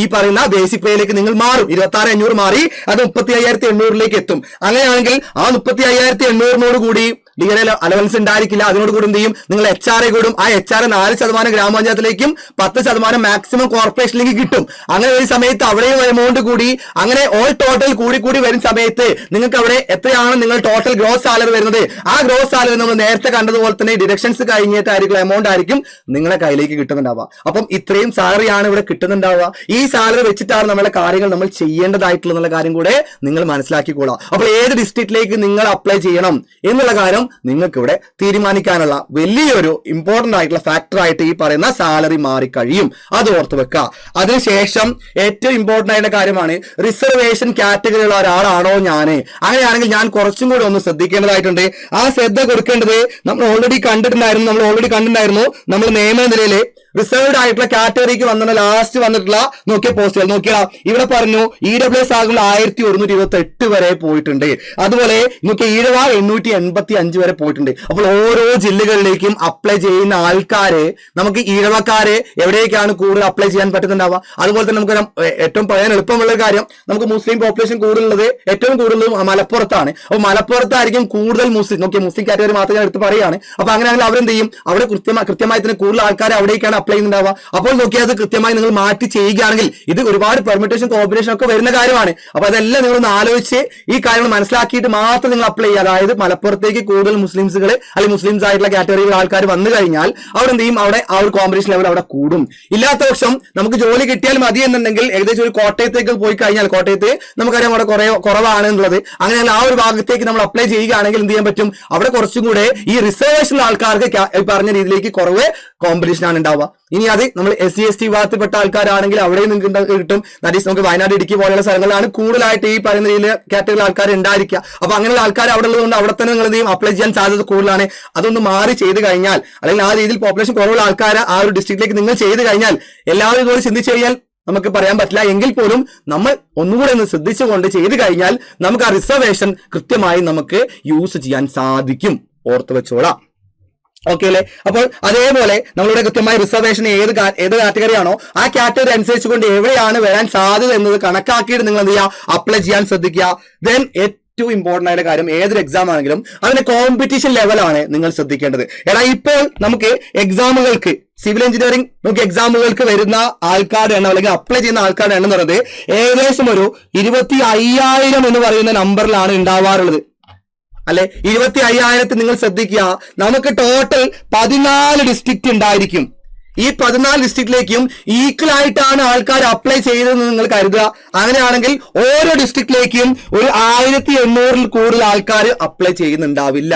ഈ പറയുന്ന ബേസിക് പേയിലേക്ക് നിങ്ങൾ മാറും. 26,500 മാറി അത് 35,800 എത്തും. അങ്ങനെയാണെങ്കിൽ ആ 35,800 കൂടി ഡിഗ്രി അലവൻസ് ഉണ്ടായിരിക്കില്ല. അതിനോട് കൂടി എന്ത് ചെയ്യും, നിങ്ങൾ HRA കൂടും. ആ HRA 4% ഗ്രാമപഞ്ചായത്തിലേക്കും 10% മാക്സിമം കോർപ്പറേഷനിലേക്ക് കിട്ടും. അങ്ങനെ ഒരു സമയത്ത് അവിടെയും എമൗണ്ട് കൂടി, അങ്ങനെ ഓൾ ടോട്ടൽ കൂടി വരുന്ന സമയത്ത് നിങ്ങൾക്ക് അവിടെ എത്രയാണ് നിങ്ങൾ ടോട്ടൽ ഗ്രോസ് സാലറി വരുന്നത്, ആ ഗ്രോസ് സാലറി നമ്മൾ നേരത്തെ കണ്ടതുപോലെ തന്നെ ഡിഡക്ഷൻസ് കഴിഞ്ഞിട്ടായിരിക്കും എമൗണ്ട് ആയിരിക്കും നിങ്ങളുടെ കയ്യിലേക്ക് കിട്ടുന്നുണ്ടാവുക. അപ്പം ഇത്രയും സാലറിയാണ് ഇവിടെ കിട്ടുന്നുണ്ടാവുക. ഈ സാലറി വെച്ചിട്ടാണ് നമ്മളെ കാര്യങ്ങൾ നമ്മൾ ചെയ്യേണ്ടതായിട്ടുള്ള കാര്യം കൂടെ നിങ്ങൾ മനസ്സിലാക്കിക്കോളാം. അപ്പോൾ ഏത് ഡിസ്ട്രിക്റ്റിലേക്ക് നിങ്ങൾ അപ്ലൈ ചെയ്യണം എന്നുള്ള കാര്യം നിങ്ങൾക്ക് ഇവിടെ തീരുമാനിക്കാനുള്ള വലിയൊരു ഇമ്പോർട്ടന്റ് ആയിട്ടുള്ള ഫാക്ടർ ആയിട്ട് ഈ പറയുന്ന സാലറി മാറിക്കഴിയും. അത് ഓർത്ത് വെക്കുക. അതിനുശേഷം ഏറ്റവും ഇമ്പോർട്ടന്റ് ആയിട്ടുള്ള കാര്യമാണ് റിസർവേഷൻ കാറ്റഗറിയുള്ള ഒരാളാണോ ഞാൻ. അങ്ങനെയാണെങ്കിൽ ഞാൻ കുറച്ചും കൂടി ഒന്ന് ശ്രദ്ധിക്കേണ്ടതായിട്ടുണ്ട്. ആ ശ്രദ്ധ കൊടുക്കേണ്ടത് നമ്മൾ ഓൾറെഡി കണ്ടിട്ടുണ്ടായിരുന്നു. നമ്മൾ നിയമനിലയില് റിസർവ്ഡ് ആയിട്ടുള്ള കാറ്റഗറിക്ക് വന്ന ലാസ്റ്റ് വന്നിട്ടുള്ള നോക്കിയ പോസ്റ്റുകൾ നോക്കിയാ ഇവിടെ പറഞ്ഞു EWS ആകുമ്പോൾ 1128 വരെ പോയിട്ടുണ്ട്. അതുപോലെ നോക്കിയ ഈഴവ 885 വരെ പോയിട്ടുണ്ട്. അപ്പോൾ ഓരോ ജില്ലകളിലേക്കും അപ്ലൈ ചെയ്യുന്ന ആൾക്കാരെ നമുക്ക് ഈഴവക്കാരെ എവിടേക്കാണ് കൂടുതൽ അപ്ലൈ ചെയ്യാൻ പറ്റുന്നുണ്ടാവുക. അതുപോലെ തന്നെ നമുക്ക് ഏറ്റവും പറയാൻ എളുപ്പമുള്ള കാര്യം, നമുക്ക് മുസ്ലിം പോപ്പുലേഷൻ കൂടുതലുള്ളത് ഏറ്റവും കൂടുതൽ മലപ്പുറത്താണ്. അപ്പോൾ മലപ്പുറത്തായിരിക്കും കൂടുതൽ മുസ്ലിം കാറ്റഗറി മാത്രം ഞാൻ എടുത്ത് പറയുകയാണ്. അപ്പൊ അങ്ങനെയാണെങ്കിൽ അവരെന്ത് ചെയ്യും, അവിടെ കൃത്യമായി തന്നെ കൂടുതൽ ആൾക്കാർ അവിടേക്കാണ് അപ്ലൈ ചെയ്യുന്നുണ്ടാവുക. അപ്പോൾ നോക്കിയാൽ അത് കൃത്യമായി നിങ്ങൾ മാറ്റി ചെയ്യുകയാണെങ്കിൽ ഇത് ഒരുപാട് പെർമിറ്റേഷൻ കോമ്പിനേഷൻ ഒക്കെ വരുന്ന കാര്യമാണ്. അപ്പൊ അതെല്ലാം നിങ്ങളൊന്ന് ആലോചിച്ച് ഈ കാര്യങ്ങൾ മനസ്സിലാക്കിയിട്ട് മാത്രം നിങ്ങൾ അപ്ലൈ ചെയ്യുക. അതായത് മലപ്പുറത്തേക്ക് കൂടുതൽ മുസ്ലിംസുകൾ അല്ലെങ്കിൽ മുസ്ലിംസ് ആയിട്ടുള്ള കാറ്റഗറിയിൽ ആൾക്കാർ വന്നു കഴിഞ്ഞാൽ അവിടെ എന്ത് ചെയ്യും, അവിടെ ആ ഒരു കോമ്പറ്റീഷൻ ലെവൽ അവിടെ കൂടും. ഇല്ലാത്ത പക്ഷം നമുക്ക് ജോലി കിട്ടിയാൽ മതി എന്നുണ്ടെങ്കിൽ ഏകദേശം ഒരു കോട്ടയത്തേക്ക് പോയി കഴിഞ്ഞാൽ കോട്ടയത്ത് നമുക്കറിയാം അവിടെ കുറവാണ് എന്നുള്ളത്. അങ്ങനെയാണ് ആ ഒരു ഭാഗത്തേക്ക് നമ്മൾ അപ്ലൈ ചെയ്യുകയാണെങ്കിൽ എന്ത് ചെയ്യാൻ പറ്റും, അവിടെ കുറച്ചും കൂടെ ഈ റിസർവേഷൻ ആൾക്കാർക്ക് പറഞ്ഞ രീതിയിലേക്ക് കുറവ് കോമ്പറ്റീഷൻ ആണ് ഉണ്ടാവുക. ഇനി അത് നമ്മൾ SC ST വിഭാഗത്തിൽപ്പെട്ട ആൾക്കാരാണെങ്കിൽ അവിടെയും നിങ്ങൾക്ക് കിട്ടും. ദാറ്റ് ഈസ് നമുക്ക് വയനാട് ഇടുക്കി പോലെയുള്ള സ്ഥലങ്ങളിലാണ് കൂടുതലായിട്ട് ഈ പറയുന്ന രീതിയിൽ കാറ്റഗറി ആൾക്കാർ ഉണ്ടായിരിക്കുക. അപ്പൊ അങ്ങനെയുള്ള ആൾക്കാർ അവിടെ ഉള്ളതുകൊണ്ട് അവിടെ തന്നെ നിങ്ങൾ എന്ത് ചെയ്യും, അപ്ലൈ ചെയ്യാൻ സാധ്യത കൂടുതലാണ്. അതൊന്ന് മാറി ചെയ്ത് കഴിഞ്ഞാൽ അല്ലെങ്കിൽ ആ രീതിയിൽ പോപ്പുലേഷൻ കുറവുള്ള ആൾക്കാർ ആ ഒരു ഡിസ്ട്രിക്റ്റിലേക്ക് നിങ്ങൾ ചെയ്ത് കഴിഞ്ഞാൽ എല്ലാവരും ഇതുപോലെ ചിന്തിച്ചു കഴിഞ്ഞാൽ നമുക്ക് പറയാൻ പറ്റില്ല. എങ്കിൽ പോലും നമ്മൾ ഒന്നുകൂടെ ഒന്ന് ശ്രദ്ധിച്ചുകൊണ്ട് ചെയ്ത് കഴിഞ്ഞാൽ നമുക്ക് ആ റിസർവേഷൻ കൃത്യമായി നമുക്ക് യൂസ് ചെയ്യാൻ സാധിക്കും. ഓർത്ത് വെച്ചോളാം. ഓക്കെ അല്ലേ? അപ്പോൾ അതേപോലെ നമ്മളുടെ കൃത്യമായി റിസർവേഷൻ ഏത് കാറ്റഗറി ആണോ ആ കാറ്റഗറി അനുസരിച്ച് കൊണ്ട് എവിടെയാണ് വരാൻ സാധ്യത എന്നത് കണക്കാക്കിയിട്ട് നിങ്ങൾ എന്ത് ചെയ്യുക, അപ്ലൈ ചെയ്യാൻ ശ്രദ്ധിക്കുക. ദെൻ ഏറ്റവും ഇമ്പോർട്ടന്റ് ആയ കാര്യം ഏതൊരു എക്സാം ആണെങ്കിലും അതിന്റെ കോമ്പറ്റീഷൻ ലെവലാണ് നിങ്ങൾ ശ്രദ്ധിക്കേണ്ടത്. ഇപ്പോൾ നമുക്ക് എക്സാമുകൾക്ക് സിവിൽ എഞ്ചിനീയറിംഗ് നമുക്ക് എക്സാമുകൾക്ക് വരുന്ന ആൾക്കാരുടെ എണ്ണം അല്ലെങ്കിൽ അപ്ലൈ ചെയ്യുന്ന ആൾക്കാരുടെ എണ്ണം എന്ന് പറയുന്നത് ഏകദേശം ഒരു 25,000 എന്ന് പറയുന്ന നമ്പറിലാണ് ഉണ്ടാവാറുള്ളത് അല്ലെ. 25,000 നിങ്ങൾ ശ്രദ്ധിക്കുക. നമുക്ക് ടോട്ടൽ 14 ഡിസ്ട്രിക്റ്റ് ഉണ്ടായിരിക്കും. ഈ 14 ഡിസ്ട്രിക്റ്റിലേക്കും ഈക്വൽ ആയിട്ടാണ് ആൾക്കാർ അപ്ലൈ ചെയ്തതെന്ന് നിങ്ങൾ കരുതുക. അങ്ങനെയാണെങ്കിൽ ഓരോ ഡിസ്ട്രിക്റ്റിലേക്കും ഒരു 1,800 കൂടുതൽ ആൾക്കാർ അപ്ലൈ ചെയ്യുന്നുണ്ടാവില്ല.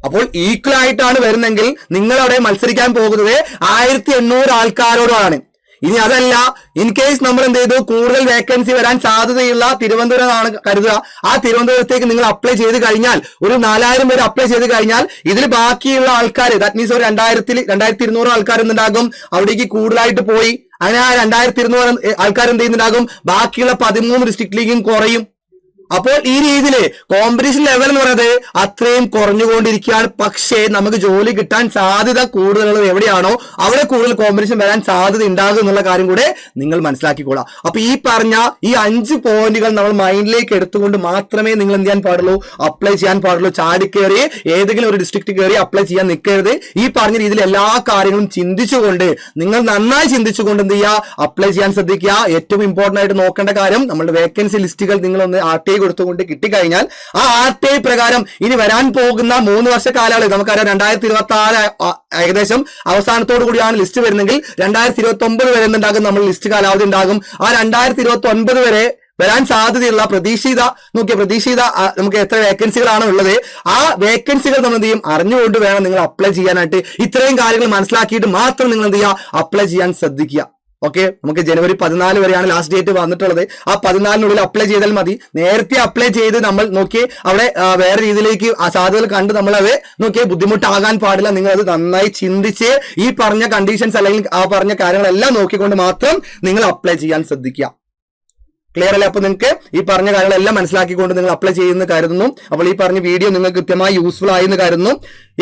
അപ്പോൾ ഈക്വൽ ആയിട്ടാണ് വരുന്നെങ്കിൽ നിങ്ങൾ അവിടെ മത്സരിക്കാൻ പോകുന്നത് 1,800 ആൾക്കാരോടാണ്. ഇനി അതല്ല, ഇൻ കേസ് നമ്മൾ എന്ത് ചെയ്തു, കൂടുതൽ വേക്കൻസി വരാൻ സാധ്യതയുള്ള തിരുവനന്തപുരമാണ് കരുതുക. ആ തിരുവനന്തപുരത്തേക്ക് നിങ്ങൾ അപ്ലൈ ചെയ്ത് കഴിഞ്ഞാൽ ഒരു 4,000 പേര് അപ്ലൈ ചെയ്ത് കഴിഞ്ഞാൽ ഇതിൽ ബാക്കിയുള്ള ആൾക്കാർ ദാറ്റ് മീൻസ് ഒരു 2,200 ആൾക്കാർ എന്തുണ്ടാകും അവിടേക്ക് കൂടുതലായിട്ട് പോയി. അങ്ങനെ ആ 2,200 ആൾക്കാർ എന്ത് ചെയ്യുന്നുണ്ടാകും, ബാക്കിയുള്ള 13 ഡിസ്ട്രിക്റ്റിലേക്കും കുറയും. അപ്പോൾ ഈ രീതിയില് കോമ്പറ്റീഷൻ ലെവൽ എന്ന് പറയുന്നത് അത്രയും കുറഞ്ഞുകൊണ്ടിരിക്കുകയാണ്. പക്ഷേ നമുക്ക് ജോലി കിട്ടാൻ സാധ്യത കൂടുതലുള്ളത് എവിടെയാണോ അവിടെ കൂടുതൽ കോമ്പറ്റീഷൻ വരാൻ സാധ്യത ഉണ്ടാകും എന്നുള്ള കാര്യം കൂടെ നിങ്ങൾ മനസ്സിലാക്കിക്കോളാം. അപ്പൊ ഈ പറഞ്ഞ ഈ 5 പോയിന്റുകൾ നമ്മൾ മൈൻഡിലേക്ക് എടുത്തുകൊണ്ട് മാത്രമേ നിങ്ങൾ എന്ത് ചെയ്യാൻ പാടുള്ളൂ, അപ്ലൈ ചെയ്യാൻ പാടുള്ളൂ. ചാടിക്കേറി ഏതെങ്കിലും ഒരു ഡിസ്ട്രിക്ട് കയറി അപ്ലൈ ചെയ്യാൻ നിൽക്കരുത്. ഈ പറഞ്ഞ രീതിയിൽ എല്ലാ കാര്യങ്ങളും ചിന്തിച്ചുകൊണ്ട് നിങ്ങൾ നന്നായി ചിന്തിച്ചുകൊണ്ട് എന്ത് ചെയ്യുക, അപ്ലൈ ചെയ്യാൻ ശ്രദ്ധിക്കുക. ഏറ്റവും ഇമ്പോർട്ടന്റ് ആയിട്ട് നോക്കേണ്ട കാര്യം നമ്മുടെ വേക്കൻസി ലിസ്റ്റുകൾ നിങ്ങളൊന്ന് RTI കൊടുത്തുകൊണ്ട് കിട്ടിക്കഴിഞ്ഞാൽ ആ RTI പ്രകാരം ഇനി വരാൻ പോകുന്ന 3 വർഷ കാലയളവ് നമുക്കറിയാം 2026 ഏകദേശം അവസാനത്തോടു കൂടിയാണ് ലിസ്റ്റ് വരുന്നെങ്കിൽ 2029 വരെ എന്തുണ്ടാകും, നമ്മൾ ലിസ്റ്റ് കാലാവധി ഉണ്ടാകും. ആ 2029 വരെ വരാൻ സാധ്യതയുള്ള പ്രതീക്ഷിത നമുക്ക് എത്ര വേക്കൻസികളാണ് ഉള്ളത് ആ വേക്കൻസികൾ നമ്മൾ എന്ത് ചെയ്യും അറിഞ്ഞുകൊണ്ട് വേണം നിങ്ങൾ അപ്ലൈ ചെയ്യാനായിട്ട്. ഇത്രയും കാര്യങ്ങൾ മനസ്സിലാക്കിയിട്ട് മാത്രം നിങ്ങൾ എന്ത് ചെയ്യുക, അപ്ലൈ ചെയ്യാൻ ശ്രദ്ധിക്കുക. ഓക്കെ, നമുക്ക് ജനുവരി 14 വരെയാണ് ലാസ്റ്റ് ഡേറ്റ് വന്നിട്ടുള്ളത്. ആ 14-നുള്ളിൽ അപ്ലൈ ചെയ്താൽ മതി. നേരത്തെ അപ്ലൈ ചെയ്ത് നമ്മൾ നോക്കി അവിടെ വേറെ രീതിയിലേക്ക് ആ സാധ്യതകൾ കണ്ട് നമ്മൾ അത് നോക്കി ബുദ്ധിമുട്ടാകാൻ പാടില്ല. നിങ്ങൾ അത് നന്നായി ചിന്തിച്ച് ഈ പറഞ്ഞ കണ്ടീഷൻസ് അല്ലെങ്കിൽ ആ പറഞ്ഞ കാര്യങ്ങളെല്ലാം നോക്കിക്കൊണ്ട് മാത്രം നിങ്ങൾ അപ്ലൈ ചെയ്യാൻ ശ്രദ്ധിക്കുക. ക്ലിയർ അല്ലേ? അപ്പൊ നിങ്ങൾക്ക് ഈ പറഞ്ഞ കാര്യങ്ങളെല്ലാം മനസ്സിലാക്കിക്കൊണ്ട് നിങ്ങൾ അപ്ലൈ ചെയ്യുന്ന കരുതുന്നു. അപ്പോൾ ഈ പറഞ്ഞ വീഡിയോ നിങ്ങൾക്ക് കൃത്യമായി യൂസ്ഫുൾ ആയി എന്ന് കരുതുന്നു.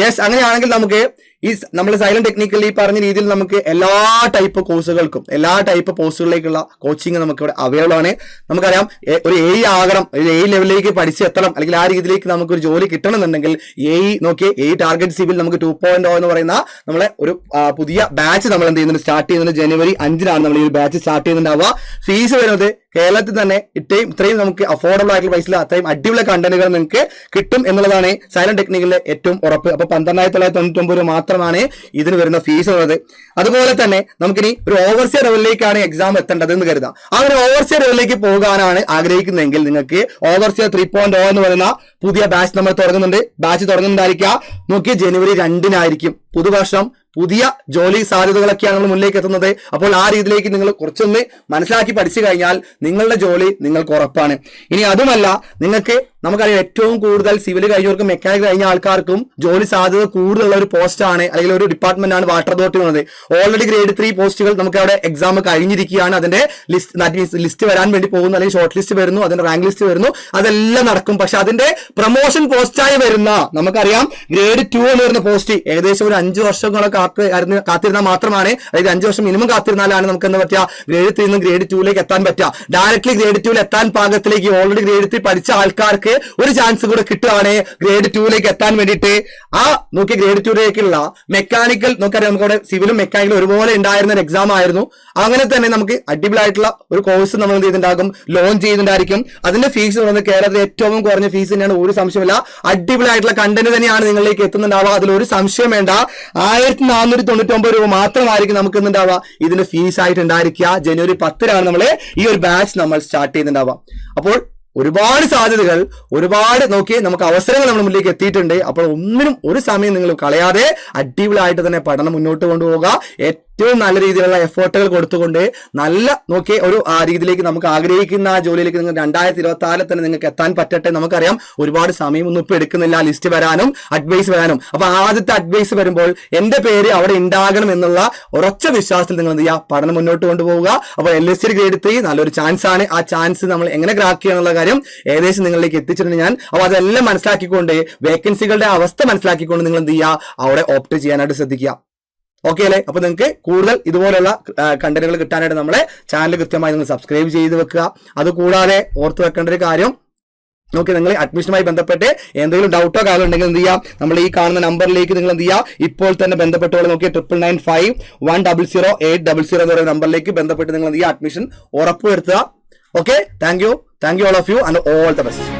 യെസ്, അങ്ങനെയാണെങ്കിൽ നമുക്ക് ഈ നമ്മൾ സൈലന്റ് ടെക്നിക്കൽ ഈ പറഞ്ഞ രീതിയിൽ നമുക്ക് എല്ലാ ടൈപ്പ് കോഴ്സുകൾക്കും എല്ലാ ടൈപ്പ് പോസ്റ്റുകളിലേക്കുള്ള കോച്ചിങ് നമുക്ക് ഇവിടെ അവൈലബിൾ ആണ്. നമുക്കറിയാം ഒരു AI ആകണം, ഒരു AI ലെവലിലേക്ക് പഠിച്ച് എത്തണം, അല്ലെങ്കിൽ ആ രീതിയിലേക്ക് നമുക്ക് ഒരു ജോലി കിട്ടണമെന്നുണ്ടെങ്കിൽ AI ടാർഗറ്റ് സിവിൽ നമുക്ക് 2.0 എന്ന് പറയുന്ന നമ്മളെ ഒരു പുതിയ ബാച്ച് നമ്മൾ എന്ത് ചെയ്യുന്നുണ്ട്, സ്റ്റാർട്ട് ചെയ്യുന്നുണ്ട്. ജനുവരി 5-നാണ് നമ്മൾ ഈ ബാച്ച് സ്റ്റാർട്ട് ചെയ്യുന്നുണ്ടാവുക. ഫീസ് വരുന്നത് കേരളത്തിൽ തന്നെ ഇത്രയും നമുക്ക് അഫോർഡബിൾ ആയിട്ടുള്ള പൈസയിൽ അത്രയും അടിപൊളി കണ്ടന്റുകൾ നിങ്ങൾക്ക് കിട്ടും എന്നുള്ളതാണ് സൈലന്റ് ടെക്നിക്കലിന്റെ ഏറ്റവും ഉറപ്പ്. അപ്പൊ 12,999 രൂപ മാത്രമാണ് ഇതിന് വരുന്ന ഫീസ് ഉള്ളത്. അതുപോലെ തന്നെ നമുക്കിനി ഒരു ഓവർസിയർ ലെവലിലേക്കാണ് എക്സാം എത്തേണ്ടത് എന്ന് കരുതാം. ആ ഒരു ഓവർസിയർ ലെവലിലേക്ക് പോകാനാണ് ആഗ്രഹിക്കുന്നതെങ്കിൽ നിങ്ങൾക്ക് ഓവർസിയർ 3.0 എന്ന് പറയുന്ന പുതിയ ബാച്ച് നമ്മൾ തുടങ്ങുന്നുണ്ട്. ബാച്ച് തുടങ്ങുന്നുണ്ടായിരിക്കുക നോക്കി ജനുവരി 2-നായിരിക്കും. പുതുവർഷം പുതിയ ജോലി സാധ്യതകളൊക്കെയാണ് നമ്മൾ മുന്നിലേക്ക് എത്തുന്നത്. അപ്പോൾ ആ രീതിയിലേക്ക് നിങ്ങൾ കുറച്ചൊന്ന് മനസ്സിലാക്കി പഠിച്ചു കഴിഞ്ഞാൽ നിങ്ങളുടെ ജോലി നിങ്ങൾക്ക് ഉറപ്പാണ്. ഇനി അതുമല്ല, നിങ്ങൾക്ക് നമുക്കറിയാം ഏറ്റവും കൂടുതൽ സിവിൽ കഴിഞ്ഞവർക്കും മെക്കാനിക് കഴിഞ്ഞ ആൾക്കാർക്കും ജോലി സാധ്യത കൂടുതലുള്ള ഒരു പോസ്റ്റാണ് അല്ലെങ്കിൽ ഒരു ഡിപ്പാർട്ട്മെന്റ് ആണ് വാട്ടർ അതോറിറ്റി എന്നത്. ഓൾറെഡി ഗ്രേഡ് 3 പോസ്റ്റുകൾ നമുക്ക് അവിടെ എക്സാം കഴിഞ്ഞിരിക്കുകയാണ്. അതിന്റെ ലിസ്റ്റ് വരാൻ വേണ്ടി പോകുന്നു, അല്ലെങ്കിൽ ഷോർട്ട് ലിസ്റ്റ് വരുന്നു, അതിന്റെ റാങ്ക് ലിസ്റ്റ് വരുന്നു, അതെല്ലാം നടക്കും. പക്ഷെ അതിന്റെ പ്രൊമോഷൻ പോസ്റ്റായി വരുന്ന നമുക്കറിയാം ഗ്രേഡ് 2 എന്ന് പറയുന്ന പോസ്റ്റ് ഏകദേശം ഒരു 5 വർഷങ്ങളൊക്കെ കാത്തിരുന്നാൽ മാത്രമാണ്, അതായത് 5 വർഷം മിനിമം കാത്തിരുന്നാലാണ് നമുക്ക് എന്താ പറ്റുക ഗ്രേഡ് 3 നിന്ന് ഗ്രേഡ് 2-ലേക്ക് എത്താൻ പറ്റുക. ഡയറക്ട്ലി ഗ്രേഡ് 2-ൽ എത്താൻ പാകത്തിലേക്ക് ഓൾറെഡി ഗ്രേഡ് 3 പഠിച്ച ആൾക്കാർക്ക് ഒരു ചാൻസ് കൂടെ കിട്ടുകയാണ് ഗ്രേഡ് 2-ലേക്ക് എത്താൻ വേണ്ടിയിട്ട്. ആ നോക്കി ഗ്രേഡ് 2-ലേക്കുള്ള മെക്കാനിക്കൽ നമുക്കറിയാം, നമുക്ക് അവിടെ സിവിലും മെക്കാനിക്കലും ഒരുപോലെ ഉണ്ടായിരുന്ന ഒരു എക്സാം ആയിരുന്നു. അങ്ങനെ തന്നെ നമുക്ക് അടിപൊളിയായിട്ടുള്ള ഒരു കോഴ്സ് നമ്മൾ എന്ത് ചെയ്തിട്ടുണ്ടാകും, ലോഞ്ച് ചെയ്യുന്നുണ്ടായിരിക്കും. അതിന്റെ ഫീസ് എന്ന് കേരളത്തിലെ ഏറ്റവും കുറഞ്ഞ ഫീസ് തന്നെയാണ്, ഒരു സംശയമില്ല. അടിപൊളിയായിട്ടുള്ള കണ്ടന്റ് തന്നെയാണ് നിങ്ങളിലേക്ക് എത്തുന്നുണ്ടാവുക, അതിലൊരു സംശയം വേണ്ട. 1,499 രൂപ മാത്രമായിരിക്കും നമുക്ക് എന്തുണ്ടാവുക ഇതിന്റെ ഫീസ് ആയിട്ട് ഉണ്ടായിരിക്കുക. ജനുവരി 10-നാണ് നമ്മൾ ഈ ഒരു ബാച്ച് നമ്മൾ സ്റ്റാർട്ട് ചെയ്യുന്നുണ്ടാവുക. അപ്പോൾ ഒരുപാട് സാധ്യതകൾ, ഒരുപാട് നമുക്ക് അവസരങ്ങൾ നമ്മുടെ മുന്നിലേക്ക് എത്തിയിട്ടുണ്ട്. അപ്പോൾ ഒന്നിനും ഒരു സമയം നിങ്ങൾ കളയാതെ അടിപൊളിയായിട്ട് തന്നെ പഠനം മുന്നോട്ട് കൊണ്ടുപോകുക. ഏറ്റവും നല്ല രീതിയിലുള്ള എഫേർട്ടുകൾ കൊടുത്തുകൊണ്ട് നല്ല ഒരു രീതിയിലേക്ക് നമുക്ക് ആഗ്രഹിക്കുന്ന ആ ജോലിയിലേക്ക് നിങ്ങൾ 2024 തന്നെ നിങ്ങൾക്ക് എത്താൻ പറ്റട്ടെ. നമുക്കറിയാം ഒരുപാട് സമയമൊന്നും ഇപ്പൊ എടുക്കുന്നില്ല ലിസ്റ്റ് വരാനും അഡ്വൈസ് വരാനും. അപ്പൊ ആദ്യത്തെ അഡ്വൈസ് വരുമ്പോൾ എന്റെ പേര് അവിടെ ഉണ്ടാകണം എന്നുള്ള ഉറച്ച വിശ്വാസത്തിൽ നിങ്ങൾ എന്ത് ചെയ്യുക, പഠനം മുന്നോട്ട് കൊണ്ടുപോകുക. അപ്പോൾ LSC ഗ്രേഡ് 3 നല്ലൊരു ചാൻസ് ആണ്. ആ ചാൻസ് നമ്മൾ എങ്ങനെ ക്രാക്ക് ചെയ്യാന്നുള്ള കാര്യം ഏകദേശം നിങ്ങളിലേക്ക് എത്തിച്ചിട്ടുണ്ട് ഞാൻ. അപ്പോൾ അതെല്ലാം മനസ്സിലാക്കിക്കൊണ്ട് വേക്കൻസികളുടെ അവസ്ഥ മനസ്സിലാക്കിക്കൊണ്ട് നിങ്ങൾ എന്ത് ചെയ്യുക, അവിടെ ഓപ്റ്റ് ചെയ്യാനായിട്ട് ശ്രദ്ധിക്കുക. ഓക്കെ അല്ലേ? അപ്പൊ നിങ്ങൾക്ക് കൂടുതൽ ഇതുപോലുള്ള കണ്ടന്റുകൾ കിട്ടാനായിട്ട് നമ്മളെ ചാനൽ കൃത്യമായി നിങ്ങൾ സബ്സ്ക്രൈബ് ചെയ്ത് വെക്കുക. അതുകൂടാതെ ഓർത്ത് വെക്കേണ്ട ഒരു കാര്യം, നിങ്ങൾ അഡ്മിഷനുമായി ബന്ധപ്പെട്ട് എന്തെങ്കിലും ഡൗട്ടോ കാര്യം ഉണ്ടെങ്കിൽ എന്ത് ചെയ്യാം, നമ്മൾ ഈ കാണുന്ന നമ്പറിലേക്ക് നിങ്ങൾ എന്ത് ചെയ്യുക, ഇപ്പോൾ തന്നെ ബന്ധപ്പെട്ടോളെ 9995100800 എന്ന് പറയുന്ന നമ്പറിലേക്ക് ബന്ധപ്പെട്ട് നിങ്ങൾ എന്ത് ചെയ്യുക, അഡ്മിഷൻ ഉറപ്പുവരുത്തുക. Okay, thank you all of you and all the best.